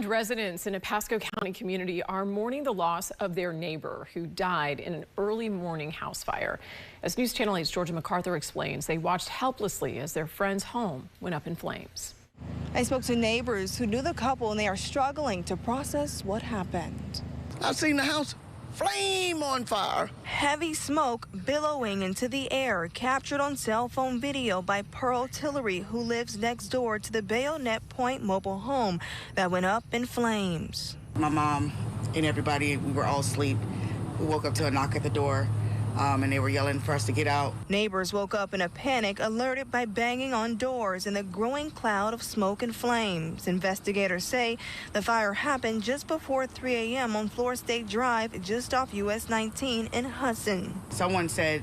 And residents in a Pasco County community are mourning the loss of their neighbor who died in an early morning house fire. As News Channel 8's Georgia MacArthur explains, they watched helplessly as their friend's home went up in flames. I spoke to neighbors who knew the couple, and they are struggling to process what happened. I've seen the house flame on fire. Heavy smoke billowing into the air, captured on cell phone video by Pearl Tillery, who lives next door to the Bayonet Point mobile home that went up in flames. My mom and everybody, we were all asleep. We woke up to a knock at the door, and they were yelling for us to get out. Neighbors woke up in a panic, alerted by banging on doors and the growing cloud of smoke and flames. Investigators say the fire happened just before 3 a.m. on Florida State Drive, just off US 19 in Hudson. Someone said,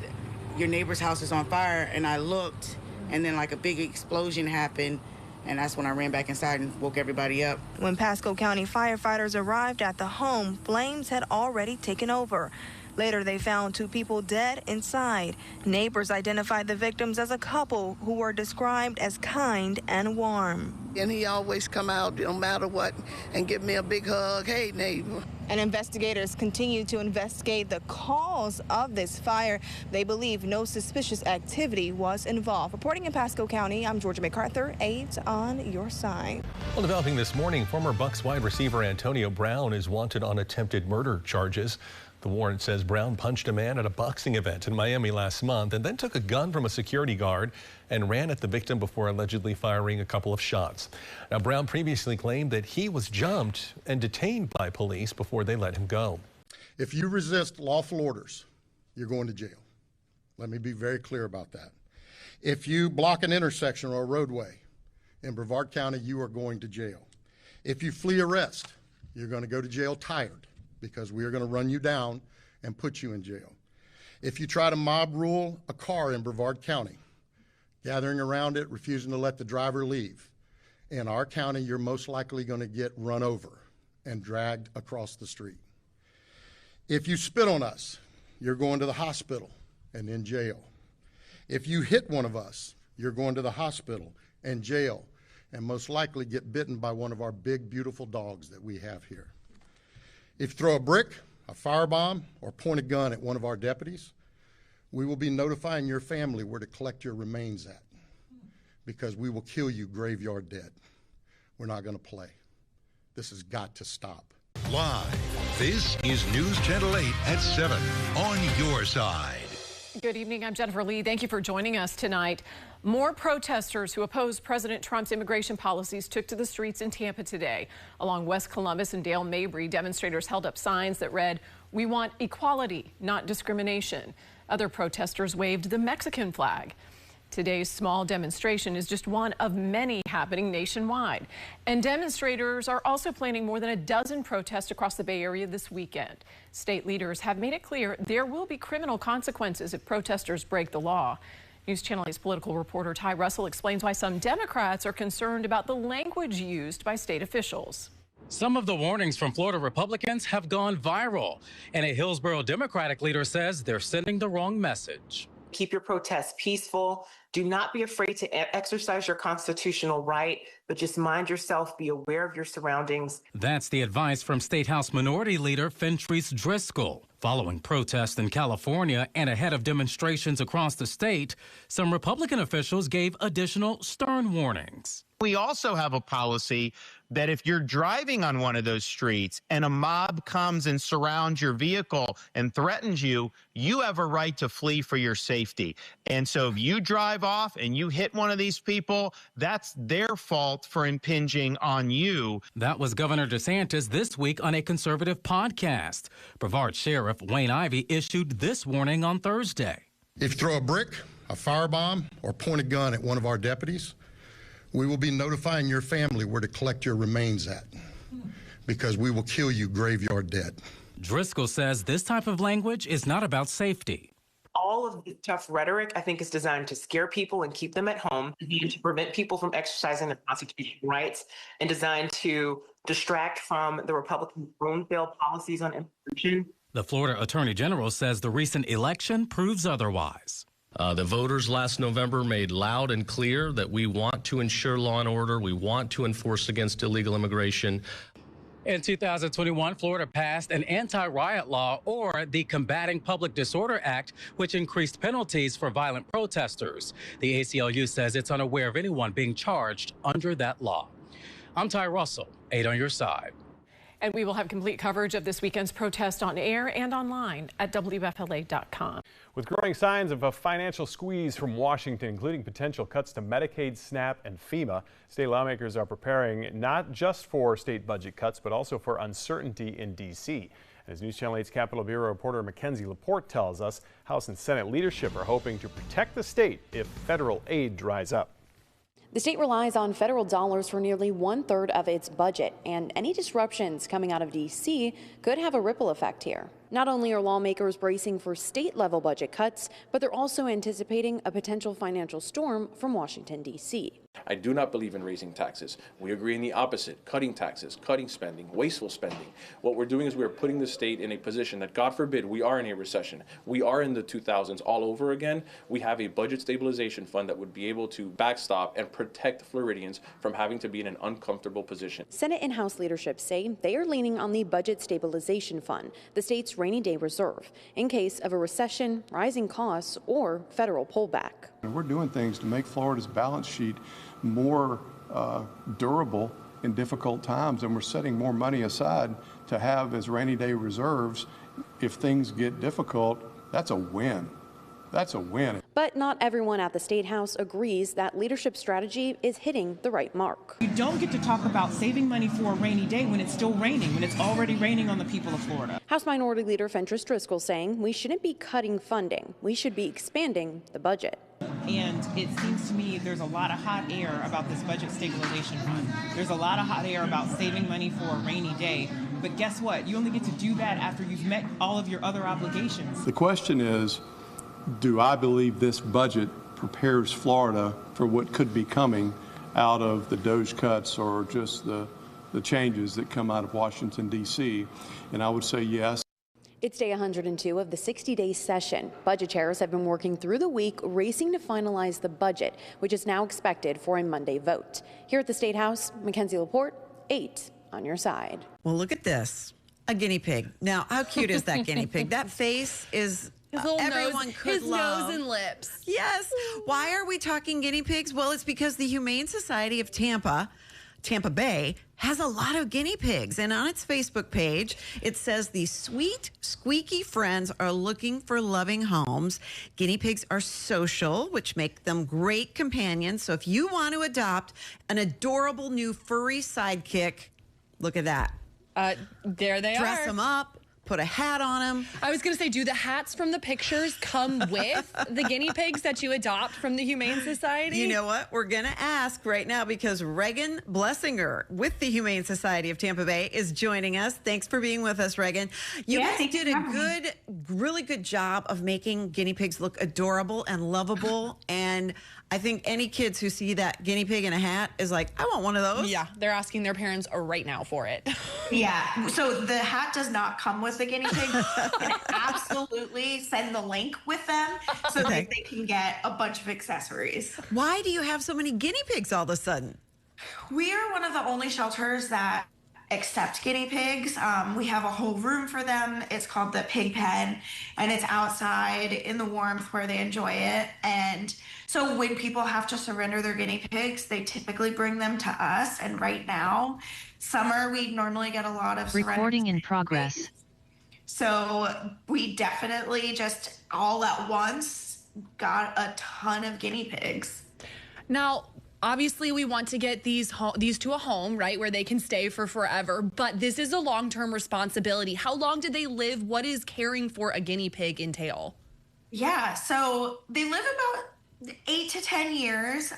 your neighbor's house is on fire, and I looked, and then like a big explosion happened, and that's when I ran back inside and woke everybody up. When Pasco County firefighters arrived at the home, flames had already taken over. Later, they found 2 people dead inside. Neighbors identified the victims as a couple who were described as kind and warm. And he always come out, no matter what, and give me a big hug. Hey, neighbor. And investigators continue to investigate the cause of this fire. They believe no suspicious activity was involved. Reporting in Pasco County, I'm Georgia MacArthur, 8 on your side. Well, developing this morning, former Bucs wide receiver Antonio Brown is wanted on attempted murder charges. The warrant says Brown punched a man at a boxing event in Miami last month and then took a gun from a security guard and ran at the victim before allegedly firing a couple of shots. Now, Brown previously claimed that he was jumped and detained by police before they let him go. If you resist lawful orders, you're going to jail. Let me be very clear about that. If you block an intersection or a roadway in Brevard County, you are going to jail. If you flee arrest, you're going to go to jail tired, because we are going to run you down and put you in jail. If you try to mob rule a car in Brevard County, gathering around it, refusing to let the driver leave, in our county, you're most likely going to get run over and dragged across the street. If you spit on us, you're going to the hospital and in jail. If you hit one of us, you're going to the hospital and jail, and most likely get bitten by one of our big, beautiful dogs that we have here. If you throw a brick, a firebomb, or point a gun at one of our deputies, we will be notifying your family where to collect your remains at, because we will kill you graveyard dead. We're not going to play. This has got to stop. Live, this is News Channel 8 at 7 on your side. Good evening. I'm Jennifer Lee. Thank you for joining us tonight. More protesters who oppose President Trump's immigration policies took to the streets in Tampa today. Along West Columbus and Dale Mabry, demonstrators held up signs that read, "We want equality, not discrimination." Other protesters waved the Mexican flag. Today's small demonstration is just one of many happening nationwide. And demonstrators are also planning more than a dozen protests across the Bay Area this weekend. State leaders have made it clear there will be criminal consequences if protesters break the law. News Channel 8's political reporter Ty Russell explains why some Democrats are concerned about the language used by state officials. Some of the warnings from Florida Republicans have gone viral, and a Hillsborough Democratic leader says they're sending the wrong message. Keep your protests peaceful. Do not be afraid to exercise your constitutional right, but just mind yourself, be aware of your surroundings. That's the advice from State House Minority Leader Fentrice Driscoll. Following protests in California and ahead of demonstrations across the state, some Republican officials gave additional stern warnings. We also have a policy that if you're driving on one of those streets and a mob comes and surrounds your vehicle and threatens you, you have a right to flee for your safety. And so if you drive off and you hit one of these people, that's their fault for impinging on you. That was Governor DeSantis this week on a conservative podcast. Brevard Sheriff Wayne Ivey issued this warning on Thursday. If you throw a brick, a firebomb, or point a gun at one of our deputies, we will be notifying your family where to collect your remains at, because we will kill you graveyard dead. Driscoll says this type of language is not about safety. All of the tough rhetoric, I think, is designed to scare people and keep them at home, to prevent people from exercising their constitutional rights, and designed to distract from the Republican own failed policies on immigration. The Florida Attorney General says the recent election proves otherwise. The voters last November made loud and clear that we want to ensure law and order. We want to enforce against illegal immigration. In 2021, Florida passed an anti-riot law, or the Combating Public Disorder Act, which increased penalties for violent protesters. The ACLU says it's unaware of anyone being charged under that law. I'm Ty Russell, 8 on your side. And we will have complete coverage of this weekend's protest on air and online at WFLA.com. With growing signs of a financial squeeze from Washington, including potential cuts to Medicaid, SNAP, and FEMA, state lawmakers are preparing not just for state budget cuts, but also for uncertainty in D.C. As News Channel 8's Capitol Bureau reporter Mackenzie Laporte tells us, House and Senate leadership are hoping to protect the state if federal aid dries up. The state relies on federal dollars for nearly 1/3 of its budget, and any disruptions coming out of D.C. could have a ripple effect here. Not only are lawmakers bracing for state-level budget cuts, but they're also anticipating a potential financial storm from Washington, D.C. I do not believe in raising taxes. We agree in the opposite, cutting taxes, cutting spending, wasteful spending. What we're doing is we're putting the state in a position that, God forbid, we are in a recession. We are in the 2000s all over again. We have a budget stabilization fund that would be able to backstop and protect Floridians from having to be in an uncomfortable position. Senate and House leadership say they are leaning on the budget stabilization fund, the state's rainy day reserve, in case of a recession, rising costs, or federal pullback. We're doing things to make Florida's balance sheet more durable in difficult times, and we're setting more money aside to have as rainy day reserves. If things get difficult, that's a win. That's a win. But not everyone at the State House agrees that leadership strategy is hitting the right mark. You don't get to talk about saving money for a rainy day when it's still raining, when it's already raining on the people of Florida. House Minority Leader Fentress Driscoll saying we shouldn't be cutting funding. We should be expanding the budget. And it seems to me there's a lot of hot air about this budget stabilization fund. There's a lot of hot air about saving money for a rainy day. But guess what? You only get to do that after you've met all of your other obligations. The question is, do I believe this budget prepares Florida for what could be coming out of the DOGE cuts or just the changes that come out of Washington, D.C.? And I would say yes. It's day 102 of the 60-day session. Budget chairs have been working through the week, racing to finalize the budget, which is now expected for a Monday vote. Here at the State House, Mackenzie Laporte, 8 on your side. Well, look at this. A guinea pig. Now, how cute is that guinea pig? That face is... His little everyone nose, could his love. nose and lips. Yes. Why are we talking guinea pigs? Well, it's because the Humane Society of Tampa Bay, has a lot of guinea pigs. And on its Facebook page, it says these sweet, squeaky friends are looking for loving homes. Guinea pigs are social, which make them great companions. So if you want to adopt an adorable new furry sidekick, look at that. There they are. Dress them up. Put a hat on them. I was going to say, do the hats from the pictures come with the guinea pigs that you adopt from the Humane Society? You know what? We're going to ask right now because Reagan Blessinger with the Humane Society of Tampa Bay is joining us. Thanks for being with us, Reagan. You guys did a really good job of making guinea pigs look adorable and lovable. And I think any kids who see that guinea pig in a hat is like, I want one of those. Yeah, they're asking their parents right now for it. Yeah, so the hat does not come with the guinea pig. And absolutely send the link with them so that they can get a bunch of accessories. Why do you have so many guinea pigs all of a sudden? We are one of the only shelters that accept guinea pigs. We have a whole room for them. It's called the Pig Pen, and it's outside in the warmth where they enjoy it. And so when people have to surrender their guinea pigs, they typically bring them to us. And right now, summer, we normally get a lot of recording in progress. So we definitely just all at once got a ton of guinea pigs. Now, obviously, we want to get these to a home, right, where they can stay for forever. But this is a long-term responsibility. How long do they live? What does caring for a guinea pig entail? Yeah, so they live about 8 to 10 years.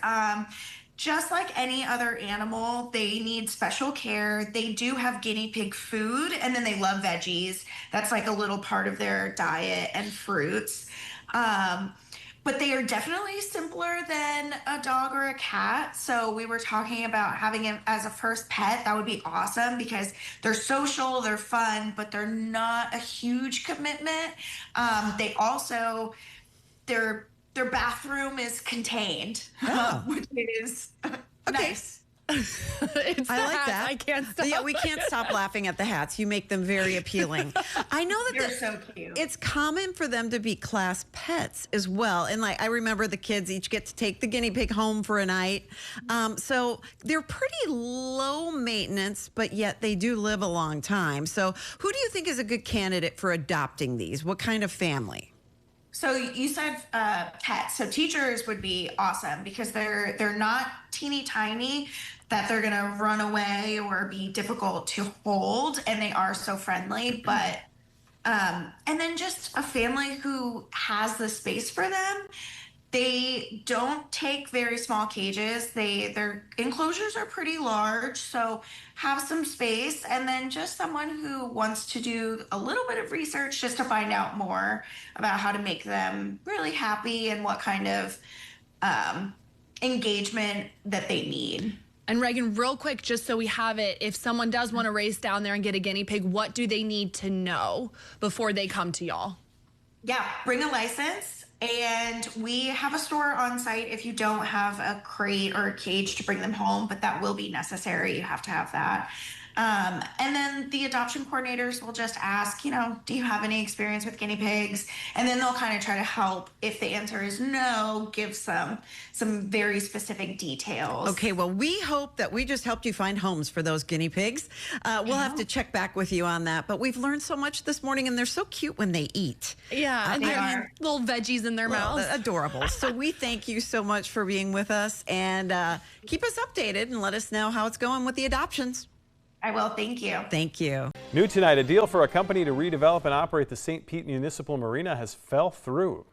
Just like any other animal, they need special care. They do have guinea pig food, and then they love veggies. That's like a little part of their diet, and fruits. But they are definitely simpler than a dog or a cat. So we were talking about having it as a first pet. That would be awesome because they're social, they're fun, but they're not a huge commitment. They also, their bathroom is contained, which is nice. It's I like hats. that. I can't stop. Yeah, we can't stop laughing at the hats. You make them very appealing. I know that You're so cute. it's common for them to be class pets as well. And like I remember the kids each get to take the guinea pig home for a night. So they're pretty low maintenance, but yet they do live a long time. So who do you think is a good candidate for adopting these? What kind of family? So you said pets. So teachers would be awesome because they're not teeny tiny that they're gonna run away or be difficult to hold, and they are so friendly. But and then just a family who has the space for them. They don't take very small cages. Their enclosures are pretty large, so have some space, and then just someone who wants to do a little bit of research just to find out more about how to make them really happy and what kind of engagement that they need. And Reagan, real quick, just so we have it, if someone does want to race down there and get a guinea pig, what do they need to know before they come to y'all? Yeah, bring a license. And we have a store on site if you don't have a crate or a cage to bring them home, but that will be necessary. You have to have that. And then the adoption coordinators will just ask, do you have any experience with guinea pigs? And then they'll kind of try to help. If the answer is no, give some very specific details. Okay, well, we hope that we just helped you find homes for those guinea pigs. We'll have to check back with you on that. But we've learned so much this morning, and they're so cute when they eat. Yeah, and they're little veggies in their mouths. Adorable. So we thank you so much for being with us, and keep us updated and let us know how it's going with the adoptions. I will. Thank you. Thank you. New tonight, a deal for a company to redevelop and operate the St. Pete Municipal Marina has fallen through.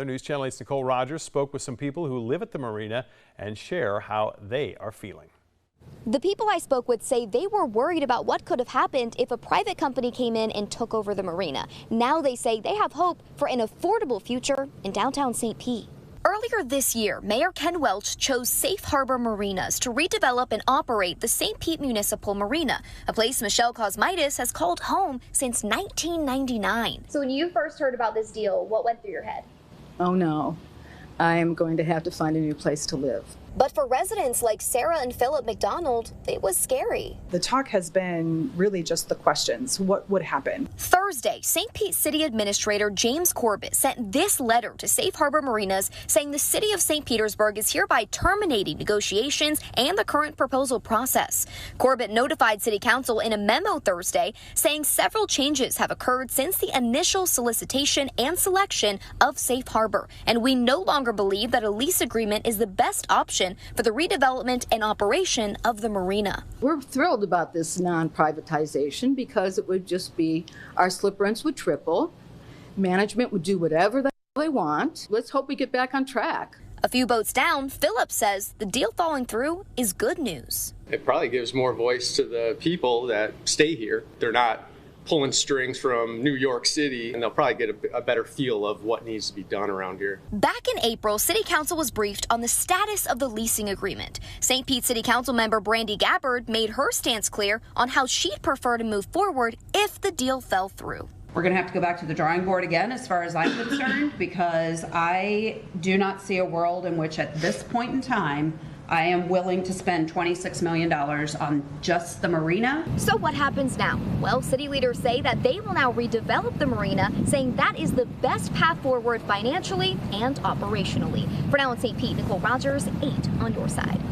News Channel 8's Nicole Rogers spoke with some people who live at the marina and share how they are feeling. The people I spoke with say they were worried about what could have happened if a private company came in and took over the marina. Now they say they have hope for an affordable future in downtown St. Pete. Earlier this year, Mayor Ken Welch chose Safe Harbor Marinas to redevelop and operate the St. Pete Municipal Marina, a place Michelle Cosmitis has called home since 1999. So when you first heard about this deal, what went through your head? Oh no, I'm going to have to find a new place to live. But for residents like Sarah and Philip McDonald, it was scary. The talk has been really just the questions. What would happen? Thursday, St. Pete City Administrator James Corbett sent this letter to Safe Harbor Marinas saying the city of St. Petersburg is hereby terminating negotiations and the current proposal process. Corbett notified City Council in a memo Thursday saying several changes have occurred since the initial solicitation and selection of Safe Harbor, and we no longer believe that a lease agreement is the best option for the redevelopment and operation of the marina. We're thrilled about this non-privatization because it would just be our slip rents would triple. Management would do whatever they want. Let's hope we get back on track. A few boats down, Phillips says the deal falling through is good news. It probably gives more voice to the people that stay here. They're not pulling strings from New York City, and they'll probably get a better feel of what needs to be done around here. Back in April, City Council was briefed on the status of the leasing agreement. St. Pete City Council member Brandy Gabbard made her stance clear on how she'd prefer to move forward if the deal fell through. We're going to have to go back to the drawing board again as far as I'm concerned, because I do not see a world in which at this point in time I am willing to spend $26 million on just the marina. So what happens now? Well, city leaders say that they will now redevelop the marina, saying that is the best path forward financially and operationally. For now in St. Pete, Nicole Rogers, 8 on your side.